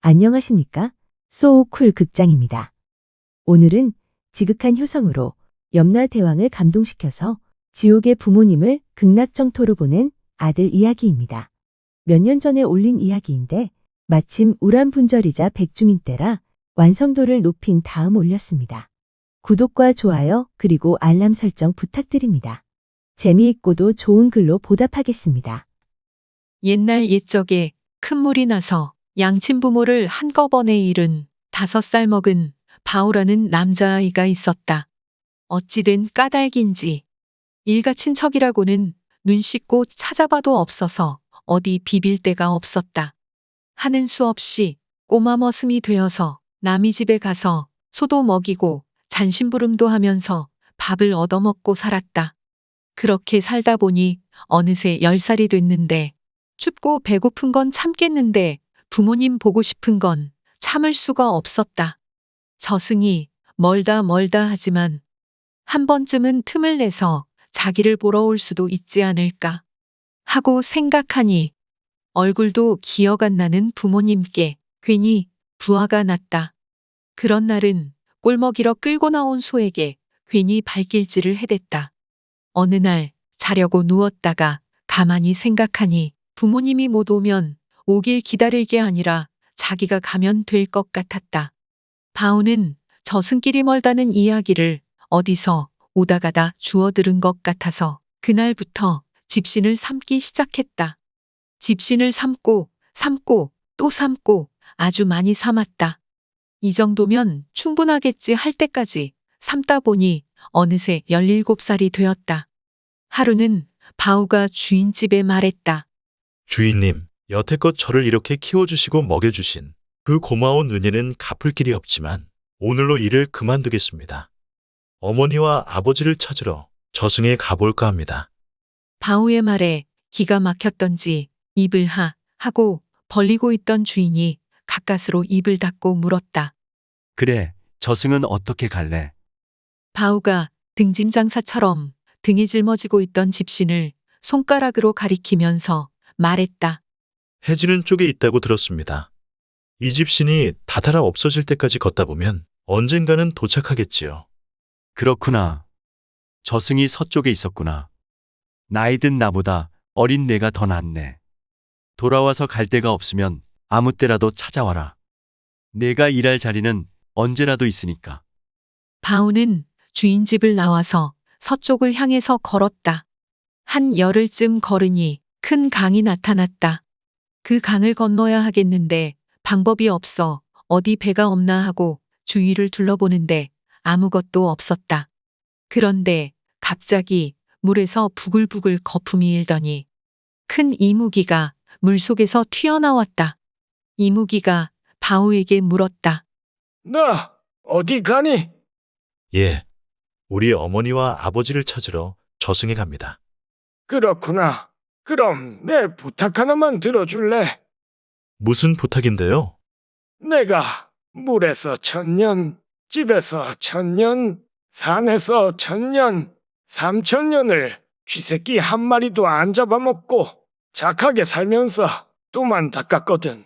안녕하십니까? 소쿨 극장입니다. 오늘은 지극한 효성으로 염라 대왕을 감동시켜서 지옥의 부모님을 극락정토로 보낸 아들 이야기입니다. 몇 년 전에 올린 이야기인데 마침 우란분절이자 백중인 때라 완성도를 높인 다음 올렸습니다. 구독과 좋아요 그리고 알람 설정 부탁드립니다. 재미있고도 좋은 글로 보답하겠습니다. 옛날 옛적에 큰 물이 나서 양친 부모를 한꺼번에 잃은 5살 먹은 바오라는 남자아이가 있었다. 어찌된 까닭인지 일가 친척이라고는 눈 씻고 찾아봐도 없어서 어디 비빌 데가 없었다. 하는 수 없이 꼬마 머슴이 되어서 남이 집에 가서 소도 먹이고 잔심부름도 하면서 밥을 얻어먹고 살았다. 그렇게 살다 보니 어느새 10살이 됐는데 춥고 배고픈 건 참겠는데 부모님 보고 싶은 건 참을 수가 없었다. 저승이 멀다 하지만 한 번쯤은 틈을 내서 자기를 보러 올 수도 있지 않을까 하고 생각하니 얼굴도 기억 안 나는 부모님께 괜히 부화가 났다. 그런 날은 꼴 먹이러 끌고 나온 소에게 괜히 발길질을 해댔다. 어느 날 자려고 누웠다가 가만히 생각하니 부모님이 못 오면 오길 기다릴 게 아니라 자기가 가면 될 것 같았다. 바오는 저승길이 멀다는 이야기를 어디서 오다 가다 주워 들은 것 같아서 그날부터 집신을 삼기 시작했다. 집신을 삶고 또 삶고 아주 많이 삶았다. 이 정도면 충분하겠지 할 때까지 삶다 보니 어느새 17살이 되었다. 하루는 바오가 주인집에 말했다. 주인님, 여태껏 저를 이렇게 키워주시고 먹여주신 그 고마운 은혜는 갚을 길이 없지만 오늘로 일을 그만두겠습니다. 어머니와 아버지를 찾으러 저승에 가볼까 합니다. 바오의 말에 기가 막혔던지 입을 하고 벌리고 있던 주인이 가까스로 입을 닫고 물었다. 그래, 저승은 어떻게 갈래? 바오가 등짐장사처럼 등에 짊어지고 있던 집신을 손가락으로 가리키면서 말했다. 해지는 쪽에 있다고 들었습니다. 이 집신이 다달아 없어질 때까지 걷다 보면 언젠가는 도착하겠지요. 그렇구나. 저승이 서쪽에 있었구나. 나이 든 나보다 어린 내가 더 낫네. 돌아와서 갈 데가 없으면 아무 때라도 찾아와라. 내가 일할 자리는 언제라도 있으니까. 바오는 주인 집을 나와서 서쪽을 향해서 걸었다. 한 열흘쯤 걸으니 큰 강이 나타났다. 그 강을 건너야 하겠는데 방법이 없어 어디 배가 없나 하고 주위를 둘러보는데 아무것도 없었다. 그런데 갑자기 물에서 부글부글 거품이 일더니 큰 이무기가 물속에서 튀어나왔다. 이무기가 바오에게 물었다. 나 어디 가니? 예, 우리 어머니와 아버지를 찾으러 저승에 갑니다. 그렇구나. 그럼 내 부탁 하나만 들어줄래? 무슨 부탁인데요? 내가 물에서 1000년, 집에서 1000년, 산에서 1000년, 3000년을 쥐새끼 한 마리도 안 잡아먹고 착하게 살면서 또만 닦았거든.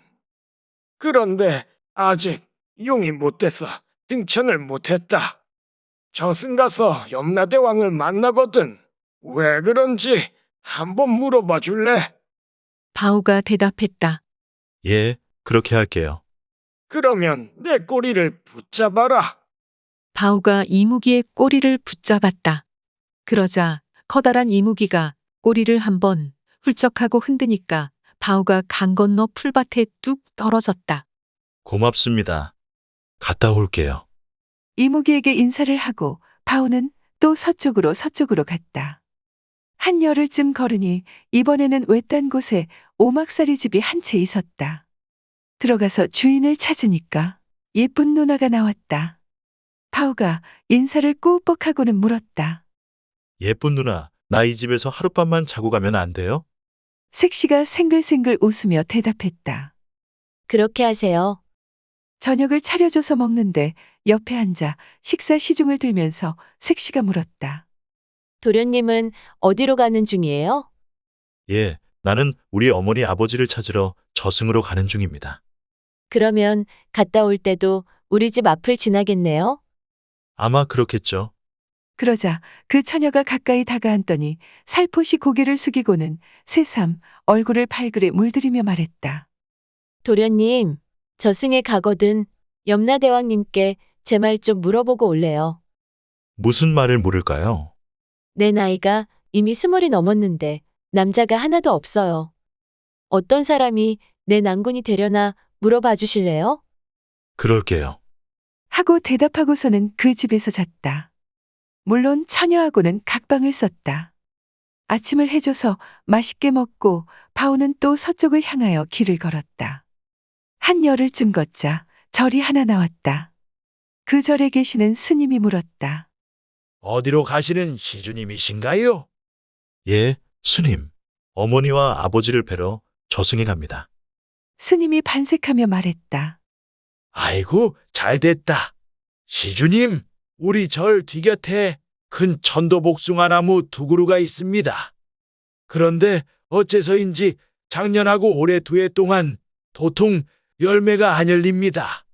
그런데 아직 용이 못 돼서 등천을 못했다. 저승 가서 염라대왕을 만나거든. 왜 그런지 한번 물어봐 줄래? 바오가 대답했다. 예, 그렇게 할게요. 그러면 내 꼬리를 붙잡아라. 바오가 이무기의 꼬리를 붙잡았다. 그러자 커다란 이무기가 꼬리를 한번 훌쩍하고 흔드니까 바오가 강 건너 풀밭에 뚝 떨어졌다. 고맙습니다. 갔다 올게요. 이무기에게 인사를 하고 바오는 또 서쪽으로 갔다. 한 열흘쯤 걸으니 이번에는 외딴 곳에 오막살이 집이 한 채 있었다. 들어가서 주인을 찾으니까 예쁜 누나가 나왔다. 바오가 인사를 꾸벅하고는 물었다. 예쁜 누나, 나 이 집에서 하룻밤만 자고 가면 안 돼요? 색시가 생글생글 웃으며 대답했다. 그렇게 하세요. 저녁을 차려줘서 먹는데 옆에 앉아 식사 시중을 들면서 색시가 물었다. 도련님은 어디로 가는 중이에요? 예, 나는 우리 어머니 아버지를 찾으러 저승으로 가는 중입니다. 그러면 갔다 올 때도 우리 집 앞을 지나겠네요? 아마 그렇겠죠. 그러자 그 처녀가 가까이 다가앉더니 살포시 고개를 숙이고는 새삼 얼굴을 발그레 물들이며 말했다. 도련님, 저승에 가거든 염라대왕님께 제 말 좀 물어보고 올래요. 무슨 말을 물을까요? 내 나이가 이미 20이 넘었는데 남자가 하나도 없어요. 어떤 사람이 내 난군이 되려나 물어봐 주실래요? 그럴게요. 하고 대답하고서는 그 집에서 잤다. 물론 처녀하고는 각방을 썼다. 아침을 해줘서 맛있게 먹고 바오는 또 서쪽을 향하여 길을 걸었다. 한 열흘쯤 걷자 절이 하나 나왔다. 그 절에 계시는 스님이 물었다. 어디로 가시는 시주님이신가요? 예, 스님. 어머니와 아버지를 뵈러 저승에 갑니다. 스님이 반색하며 말했다. 아이고, 잘 됐다. 시주님, 우리 절 뒤곁에 큰 천도복숭아 나무 두 그루가 있습니다. 그런데 어째서인지 작년하고 올해 두 해 동안 도통 열매가 안 열립니다.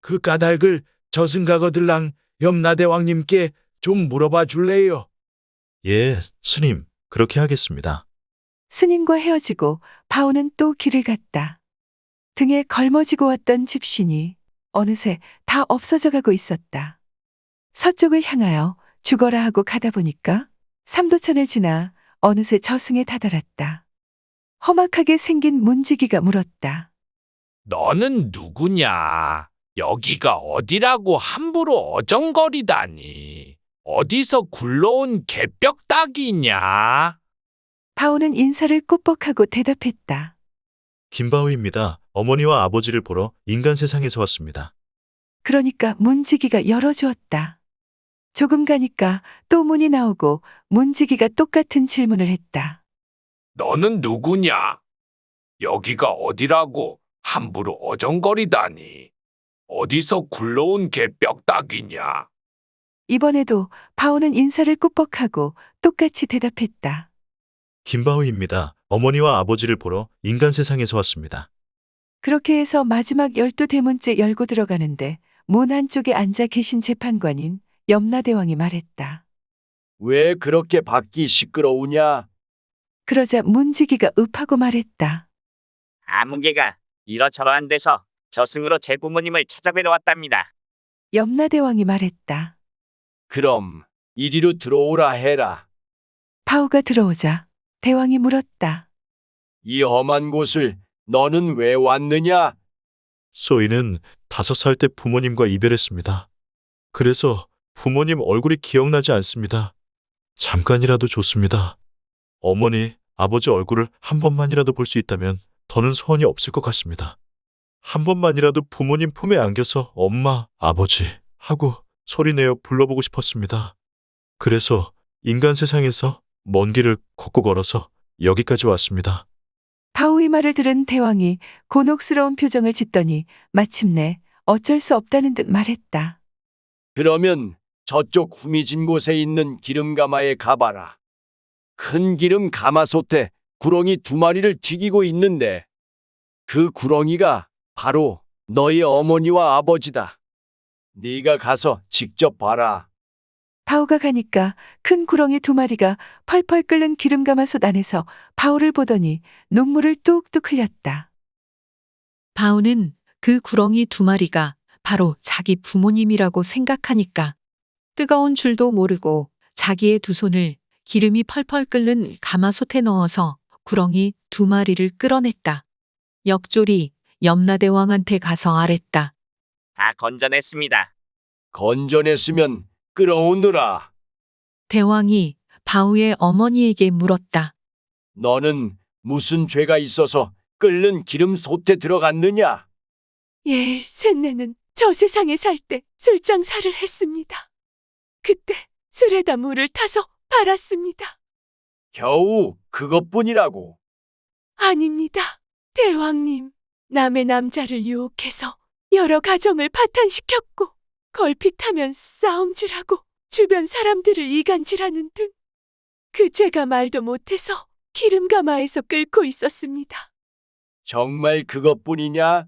그 까닭을 저승가거들랑 염라대왕님께 좀 물어봐 줄래요? 예, 스님, 그렇게 하겠습니다. 스님과 헤어지고 바오는 또 길을 갔다. 등에 걸머지고 왔던 집신이 어느새 다 없어져 가고 있었다. 서쪽을 향하여 죽어라 하고 가다 보니까 삼도천을 지나 어느새 저승에 다다랐다. 험악하게 생긴 문지기가 물었다. 너는 누구냐? 여기가 어디라고 함부로 어정거리다니. 어디서 굴러온 개벽닭이냐? 바오는 인사를 꾸벅하고 대답했다. 김바우입니다. 어머니와 아버지를 보러 인간 세상에서 왔습니다. 그러니까 문지기가 열어주었다. 조금 가니까 또 문이 나오고 문지기가 똑같은 질문을 했다. 너는 누구냐? 여기가 어디라고 함부로 어정거리다니. 어디서 굴러온 개벽닭이냐? 이번에도 바오는 인사를 꾸벅하고 똑같이 대답했다. 김바우입니다. 어머니와 아버지를 보러 인간 세상에서 왔습니다. 그렇게 해서 마지막 12대문째 열고 들어가는데 문 한쪽에 앉아 계신 재판관인 염라대왕이 말했다. 왜 그렇게 밖이 시끄러우냐? 그러자 문지기가 읍하고 말했다. 아무개가 이러저러한 데서 저승으로 제 부모님을 찾아뵈러 왔답니다. 염라대왕이 말했다. 그럼 이리로 들어오라 해라. 바오가 들어오자 대왕이 물었다. 이 험한 곳을 너는 왜 왔느냐? 소희는 5살 때 부모님과 이별했습니다. 그래서 부모님 얼굴이 기억나지 않습니다. 잠깐이라도 좋습니다. 어머니, 아버지 얼굴을 한 번만이라도 볼 수 있다면 더는 소원이 없을 것 같습니다. 한 번만이라도 부모님 품에 안겨서 엄마, 아버지 하고 소리내어 불러보고 싶었습니다. 그래서 인간 세상에서 먼 길을 걷고 걸어서 여기까지 왔습니다. 바오의 말을 들은 대왕이 곤혹스러운 표정을 짓더니 마침내 어쩔 수 없다는 듯 말했다. 그러면 저쪽 후미진 곳에 있는 기름가마에 가봐라. 큰 기름 가마솥에 구렁이 2마리를 튀기고 있는데 그 구렁이가 바로 너희 어머니와 아버지다. 네가 가서 직접 봐라. 바오가 가니까 큰 구렁이 2마리가 펄펄 끓는 기름가마솥 안에서 바오를 보더니 눈물을 뚝뚝 흘렸다. 바오는 그 구렁이 2마리가 바로 자기 부모님이라고 생각하니까 뜨거운 줄도 모르고 자기의 2손을 기름이 펄펄 끓는 가마솥에 넣어서 구렁이 2마리를 끌어냈다. 역졸이 염라대왕한테 가서 아랬다. 다 건져냈습니다. 건져냈으면 끌어오느라. 대왕이 바오의 어머니에게 물었다. 너는 무슨 죄가 있어서 끓는 기름 솥에 들어갔느냐? 예, 쇠내는 저 세상에 살 때 술장사를 했습니다. 그때 술에다 물을 타서 팔았습니다. 겨우 그것뿐이라고. 아닙니다. 대왕님, 남의 남자를 유혹해서 여러 가정을 파탄시켰고 걸핏하면 싸움질하고 주변 사람들을 이간질하는 등 그 죄가 말도 못해서 기름가마에서 끓고 있었습니다. 정말 그것뿐이냐?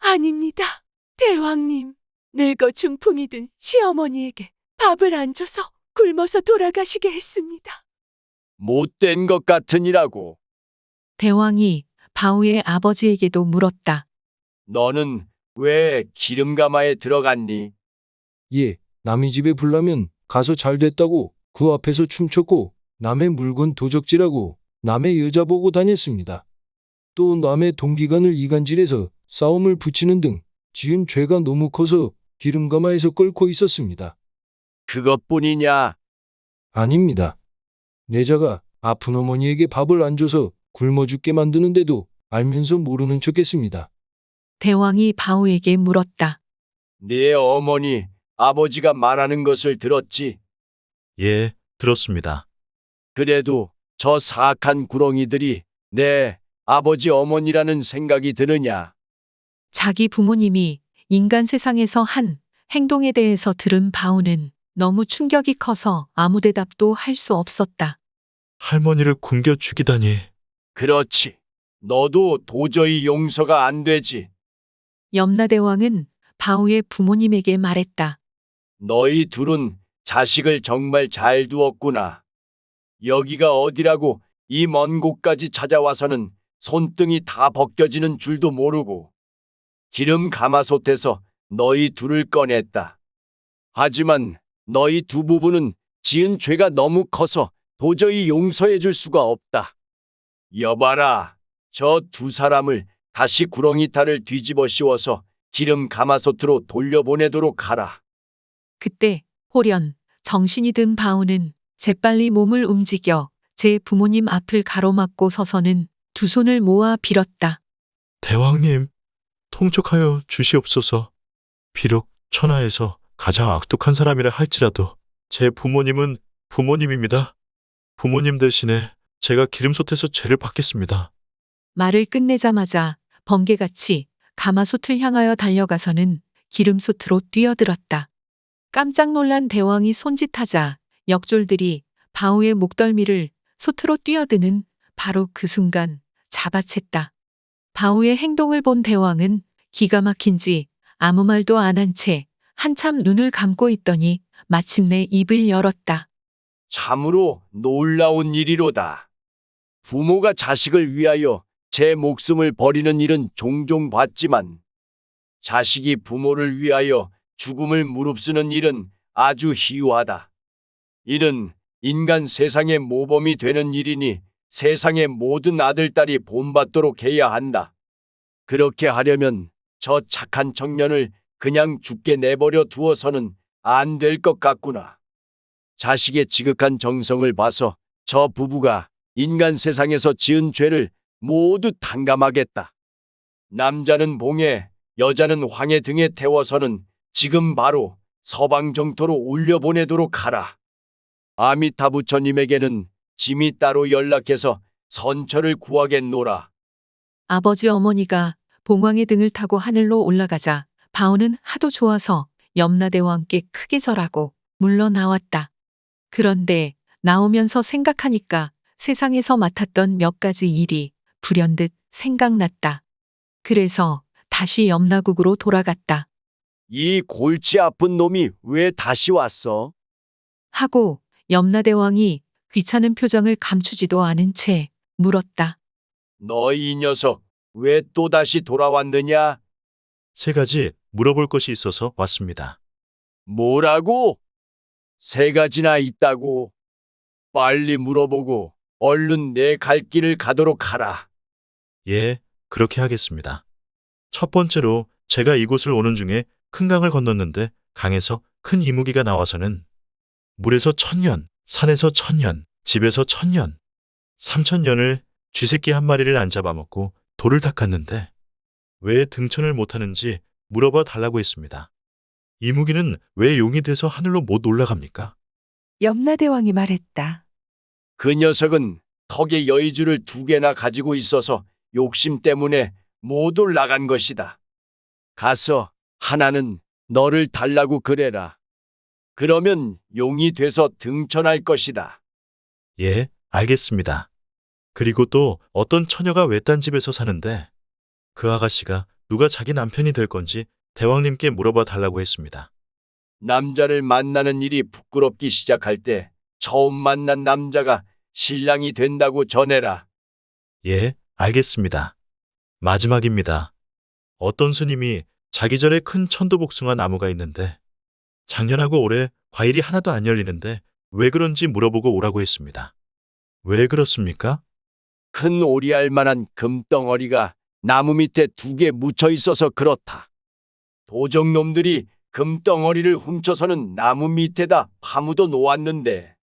아닙니다. 대왕님, 늙어 중풍이 든 시어머니에게 밥을 안 줘서 굶어서 돌아가시게 했습니다. 못된 것 같으니라고. 대왕이 바우의 아버지에게도 물었다. 너는 왜 기름가마에 들어갔니? 예, 남의 집에 불나면 가서 잘 됐다고 그 앞에서 춤췄고 남의 물건 도적질하고 남의 여자 보고 다녔습니다. 또 남의 동기간을 이간질해서 싸움을 붙이는 등 지은 죄가 너무 커서 기름가마에서 끓고 있었습니다. 그것뿐이냐? 아닙니다. 내자가 아픈 어머니에게 밥을 안 줘서 굶어 죽게 만드는데도 알면서 모르는 척했습니다. 대왕이 바우에게 물었다. 네 어머니, 아버지가 말하는 것을 들었지? 예, 들었습니다. 그래도 저 사악한 구렁이들이 내 아버지 어머니라는 생각이 드느냐? 자기 부모님이 인간 세상에서 한 행동에 대해서 들은 바우는 너무 충격이 커서 아무 대답도 할 수 없었다. 할머니를 굶겨 죽이다니. 그렇지. 너도 도저히 용서가 안 되지. 염라대왕은 바우의 부모님에게 말했다. 너희 둘은 자식을 정말 잘 두었구나. 여기가 어디라고 이 먼 곳까지 찾아와서는 손등이 다 벗겨지는 줄도 모르고 기름 가마솥에서 너희 둘을 꺼냈다. 하지만 너희 두 부부는 지은 죄가 너무 커서 도저히 용서해 줄 수가 없다. 여봐라, 저 두 사람을 다시 구렁이탈을 뒤집어 씌워서 기름 가마솥으로 돌려보내도록 하라. 그때 호련 정신이 든 바우는 재빨리 몸을 움직여 제 부모님 앞을 가로막고 서서는 두 손을 모아 빌었다. 대왕님, 통촉하여 주시옵소서. 비록 천하에서 가장 악독한 사람이라 할지라도 제 부모님은 부모님입니다. 부모님 대신에 제가 기름솥에서 죄를 받겠습니다. 말을 끝내자마자 번개같이 가마솥을 향하여 달려가서는 기름솥으로 뛰어들었다. 깜짝 놀란 대왕이 손짓하자 역졸들이 바우의 목덜미를 솥으로 뛰어드는 바로 그 순간 잡아챘다. 바우의 행동을 본 대왕은 기가 막힌지 아무 말도 안 한 채 한참 눈을 감고 있더니 마침내 입을 열었다. 참으로 놀라운 일이로다. 부모가 자식을 위하여 제 목숨을 버리는 일은 종종 봤지만 자식이 부모를 위하여 죽음을 무릅쓰는 일은 아주 희유하다. 이는 인간 세상의 모범이 되는 일이니 세상의 모든 아들딸이 본받도록 해야 한다. 그렇게 하려면 저 착한 청년을 그냥 죽게 내버려 두어서는 안 될 것 같구나. 자식의 지극한 정성을 봐서 저 부부가 인간 세상에서 지은 죄를 모두 탕감하겠다. 남자는 봉에, 여자는 황해 등에 태워서는 지금 바로 서방 정토로 올려보내도록 하라. 아미타 부처님에게는 짐이 따로 연락해서 선처를 구하겠노라. 아버지 어머니가 봉황의 등을 타고 하늘로 올라가자 바우는 하도 좋아서 염라대왕께 크게 절하고 물러나왔다. 그런데 나오면서 생각하니까 세상에서 맡았던 몇 가지 일이 불현듯 생각났다. 그래서 다시 염라국으로 돌아갔다. 이 골치 아픈 놈이 왜 다시 왔어? 하고 염라대왕이 귀찮은 표정을 감추지도 않은 채 물었다. 너 이 녀석 왜 또다시 돌아왔느냐? 세 가지 물어볼 것이 있어서 왔습니다. 뭐라고? 세 가지나 있다고? 빨리 물어보고 얼른 내 갈 길을 가도록 하라. 예, 그렇게 하겠습니다. 첫 번째로 제가 이곳을 오는 중에 큰 강을 건넜는데 강에서 큰 이무기가 나와서는 물에서 1000년, 산에서 1000년, 집에서 1000년, 3000년을 쥐새끼 한 마리를 안 잡아먹고 돌을 닦았는데 왜 등천을 못하는지 물어봐 달라고 했습니다. 이무기는 왜 용이 돼서 하늘로 못 올라갑니까? 염라대왕이 말했다. 그 녀석은 턱에 여의주를 2개나 가지고 있어서 욕심 때문에 못 올라간 것이다. 가서 하나는 너를 달라고 그래라. 그러면 용이 돼서 등천할 것이다. 예, 알겠습니다. 그리고 또 어떤 처녀가 외딴 집에서 사는데 그 아가씨가 누가 자기 남편이 될 건지 대왕님께 물어봐 달라고 했습니다. 남자를 만나는 일이 부끄럽기 시작할 때 처음 만난 남자가 신랑이 된다고 전해라. 예, 알겠습니다. 마지막입니다. 어떤 스님이 자기 절에 큰 천도복숭아 나무가 있는데 작년하고 올해 과일이 하나도 안 열리는데 왜 그런지 물어보고 오라고 했습니다. 왜 그렇습니까? 큰 오리알 만한 금덩어리가 나무 밑에 2개 묻혀 있어서 그렇다. 도적놈들이 금덩어리를 훔쳐서는 나무 밑에다 파묻어 놓았는데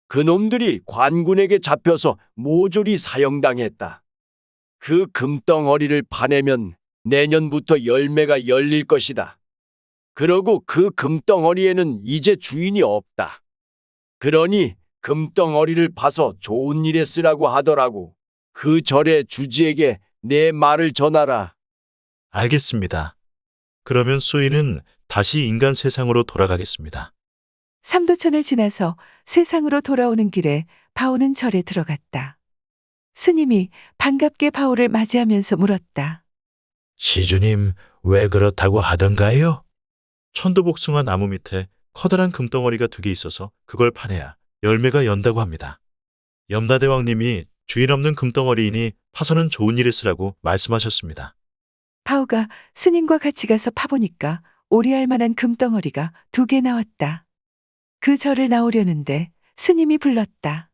그놈들이 관군에게 잡혀서 모조리 사형당했다. 그 금덩어리를 파내면 내년부터 열매가 열릴 것이다. 그러고 그 금덩어리에는 이제 주인이 없다. 그러니 금덩어리를 파서 좋은 일에 쓰라고 하더라고. 그 절의 주지에게 내 말을 전하라. 알겠습니다. 그러면 소인은 다시 인간 세상으로 돌아가겠습니다. 삼도천을 지나서 세상으로 돌아오는 길에 바오는 절에 들어갔다. 스님이 반갑게 바오를 맞이하면서 물었다. 시주님, 왜 그렇다고 하던가요? 천도복숭아 나무 밑에 커다란 금덩어리가 2개 있어서 그걸 파내야 열매가 연다고 합니다. 염라대왕님이 주인 없는 금덩어리이니 파서는 좋은 일에 쓰라고 말씀하셨습니다. 바오가 스님과 같이 가서 파보니까 오리알 만한 금덩어리가 2개 나왔다. 그 절을 나오려는데 스님이 불렀다.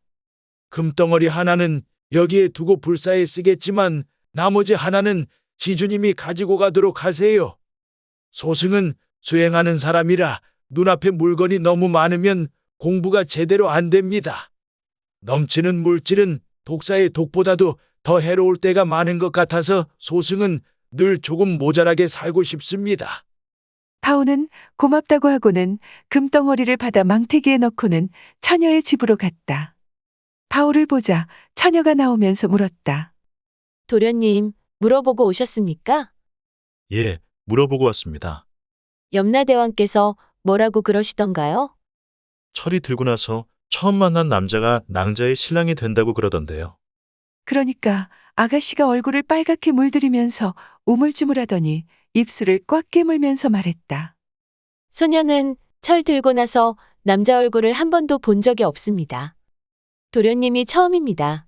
금덩어리 하나는 여기에 두고 불사에 쓰겠지만 나머지 하나는 시주님이 가지고 가도록 하세요. 소승은 수행하는 사람이라 눈앞에 물건이 너무 많으면 공부가 제대로 안 됩니다. 넘치는 물질은 독사의 독보다도 더 해로울 때가 많은 것 같아서 소승은 늘 조금 모자라게 살고 싶습니다. 바오는 고맙다고 하고는 금덩어리를 받아 망태기에 넣고는 처녀의 집으로 갔다. 바오를 보자 처녀가 나오면서 물었다. 도련님, 물어보고 오셨습니까? 예, 물어보고 왔습니다. 염라대왕께서 뭐라고 그러시던가요? 철이 들고 나서 처음 만난 남자가 낭자의 신랑이 된다고 그러던데요. 그러니까 아가씨가 얼굴을 빨갛게 물들이면서 우물쭈물하더니 입술을 꽉 깨물면서 말했다. 소녀는 철 들고 나서 남자 얼굴을 한 번도 본 적이 없습니다. 도련님이 처음입니다.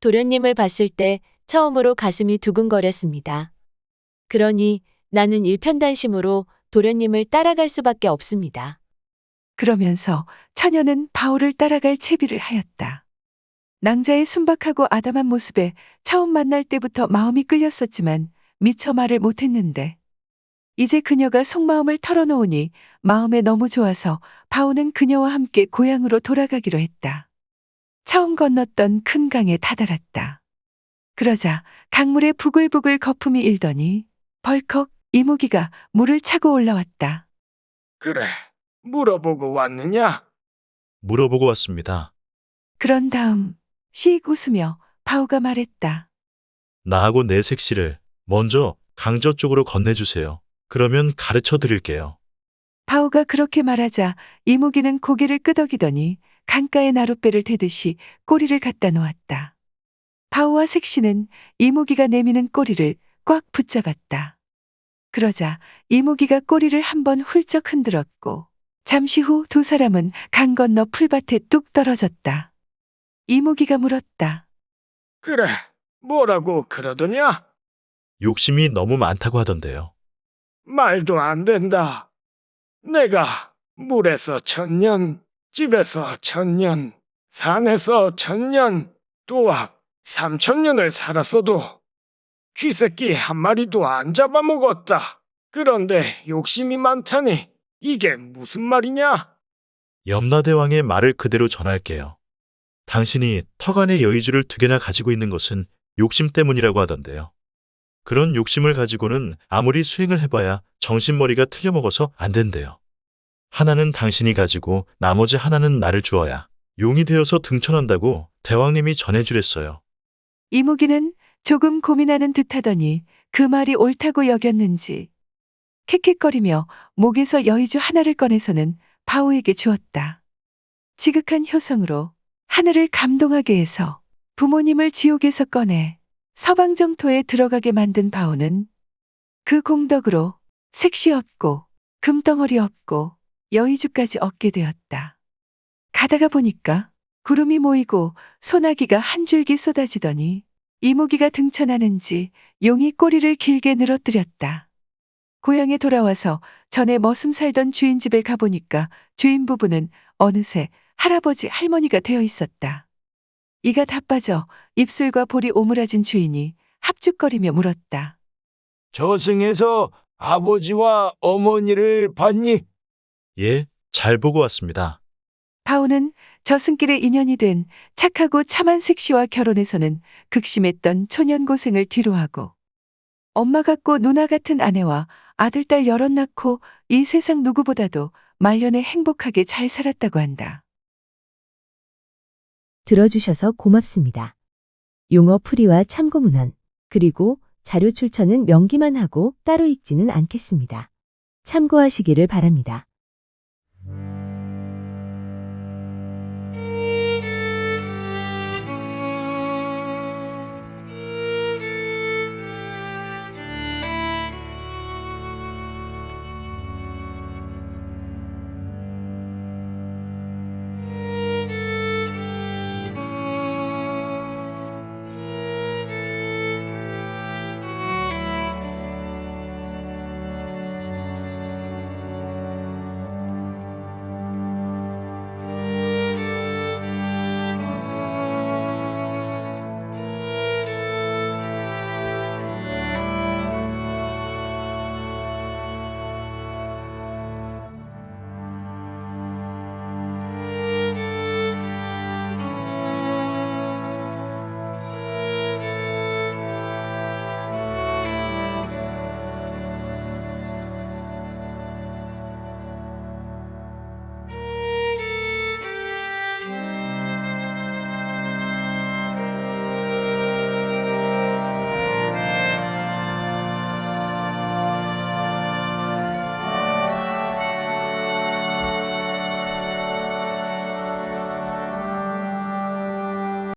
도련님을 봤을 때 처음으로 가슴이 두근거렸습니다. 그러니 나는 일편단심으로 도련님을 따라갈 수밖에 없습니다. 그러면서 처녀는 바오를 따라갈 채비를 하였다. 낭자의 순박하고 아담한 모습에 처음 만날 때부터 마음이 끌렸었지만 미처 말을 못했는데 이제 그녀가 속마음을 털어놓으니 마음에 너무 좋아서 바오는 그녀와 함께 고향으로 돌아가기로 했다. 처음 건넜던 큰 강에 다다랐다. 그러자 강물에 부글부글 거품이 일더니 벌컥 이무기가 물을 차고 올라왔다. 그래, 물어보고 왔느냐? 물어보고 왔습니다. 그런 다음 씩 웃으며 바오가 말했다. 나하고 내 색시를 먼저 강저 쪽으로 건네주세요. 그러면 가르쳐 드릴게요. 바오가 그렇게 말하자 이무기는 고개를 끄덕이더니 강가에 나룻배를 대듯이 꼬리를 갖다 놓았다. 바오와 색시는 이무기가 내미는 꼬리를 꽉 붙잡았다. 그러자 이무기가 꼬리를 한번 훌쩍 흔들었고 잠시 후 2 사람은 강 건너 풀밭에 뚝 떨어졌다. 이무기가 물었다. 그래, 뭐라고 그러더냐? 욕심이 너무 많다고 하던데요. 말도 안 된다. 내가 물에서 1000년, 집에서 1000년, 산에서 1000년, 또 앞 3000년을 살았어도 쥐새끼 한 마리도 안 잡아먹었다. 그런데 욕심이 많다니 이게 무슨 말이냐? 염라대왕의 말을 그대로 전할게요. 당신이 턱 안에 여의주를 2개나 가지고 있는 것은 욕심 때문이라고 하던데요. 그런 욕심을 가지고는 아무리 수행을 해봐야 정신머리가 틀려먹어서 안 된대요. 하나는 당신이 가지고 나머지 하나는 나를 주어야 용이 되어서 등천한다고 대왕님이 전해주랬어요. 이무기는 조금 고민하는 듯하더니 그 말이 옳다고 여겼는지 캑캑거리며 목에서 여의주 하나를 꺼내서는 바오에게 주었다. 지극한 효성으로 하늘을 감동하게 해서 부모님을 지옥에서 꺼내 서방정토에 들어가게 만든 바오는 그 공덕으로 색시 얻고 금덩어리 얻고 여의주까지 얻게 되었다. 가다가 보니까 구름이 모이고 소나기가 한 줄기 쏟아지더니 이무기가 등천하는지 용이 꼬리를 길게 늘어뜨렸다. 고향에 돌아와서 전에 머슴 살던 주인 집에 가보니까 주인 부부는 어느새 할아버지 할머니가 되어 있었다. 이가 다 빠져 입술과 볼이 오므라진 주인이 합죽거리며 물었다. 저승에서 아버지와 어머니를 봤니? 예, 잘 보고 왔습니다. 바오는 저승길에 인연이 된 착하고 참한 색시와 결혼해서는 극심했던 초년 고생을 뒤로하고 엄마 같고 누나 같은 아내와 아들, 딸 여럿 낳고 이 세상 누구보다도 말년에 행복하게 잘 살았다고 한다. 들어주셔서 고맙습니다. 용어 풀이와 참고문헌, 그리고 자료 출처는 명기만 하고 따로 읽지는 않겠습니다. 참고하시기를 바랍니다.